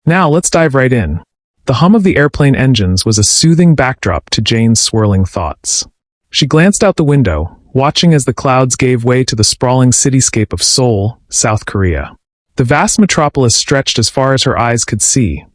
Now let's dive right in. The hum of the airplane engines was a soothing backdrop to Jane's swirling thoughts. She glanced out the window, watching as the clouds gave way to the sprawling cityscape of Seoul, South Korea. The vast metropolis stretched as far as her eyes could see,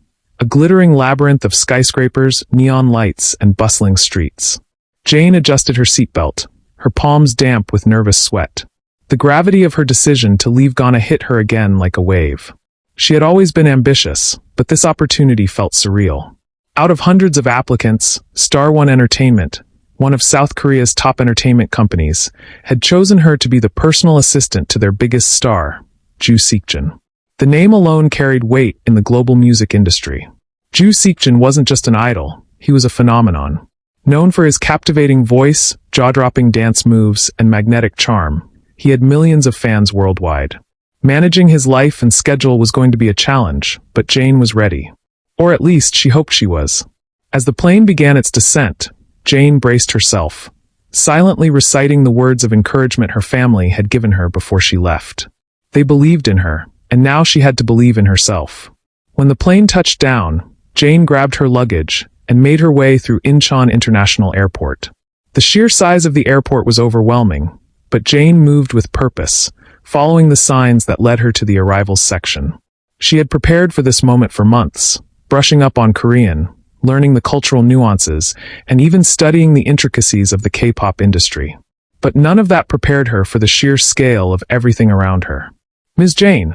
a glittering labyrinth of skyscrapers, neon lights, and bustling streets. Jane adjusted her seatbelt, her palms damp with nervous sweat. The gravity of her decision to leave Ghana hit her again like a wave. She had always been ambitious, but this opportunity felt surreal. Out of hundreds of applicants, Star One Entertainment, one of South Korea's top entertainment companies, had chosen her to be the personal assistant to their biggest star, Joo Seokjin. The name alone carried weight in the global music industry. Joo Seokjin wasn't just an idol, he was a phenomenon. Known for his captivating voice, jaw-dropping dance moves, and magnetic charm, he had millions of fans worldwide. Managing his life and schedule was going to be a challenge, but Jane was ready. Or at least she hoped she was. As the plane began its descent, Jane braced herself, silently reciting the words of encouragement her family had given her before she left. They believed in her, and now she had to believe in herself. When the plane touched down, Jane grabbed her luggage and made her way through Incheon International Airport. The sheer size of the airport was overwhelming, but Jane moved with purpose, following the signs that led her to the arrivals section. She had prepared for this moment for months, brushing up on Korean, learning the cultural nuances, and even studying the intricacies of the K-pop industry. But none of that prepared her for the sheer scale of everything around her. "Ms. Jane."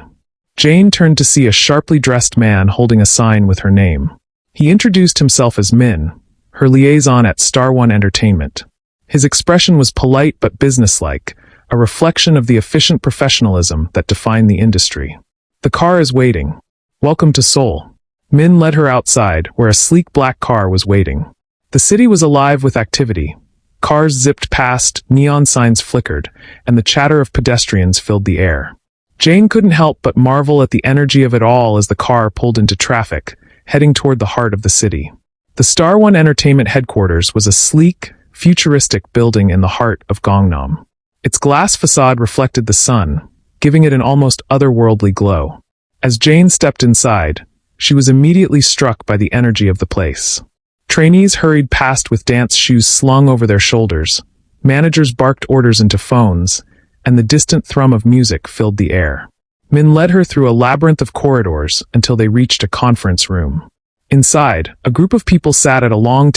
Jane turned to see a sharply dressed man holding a sign with her name. He introduced himself as Min, her liaison at Star One Entertainment. His expression was polite but businesslike, a reflection of the efficient professionalism that defined the industry. "The car is waiting. Welcome to Seoul." Min led her outside, where a sleek black car was waiting. The city was alive with activity. Cars zipped past, neon signs flickered, and the chatter of pedestrians filled the air. Jane couldn't help but marvel at the energy of it all as the car pulled into traffic, heading toward the heart of the city. The Star One Entertainment headquarters was a sleek, futuristic building in the heart of Gangnam. Its glass facade reflected the sun, giving it an almost otherworldly glow. As Jane stepped inside, she was immediately struck by the energy of the place. Trainees hurried past with dance shoes slung over their shoulders, managers barked orders into phones, and the distant thrum of music filled the air. Min led her through a labyrinth of corridors until they reached a conference room. Inside, a group of people sat at a long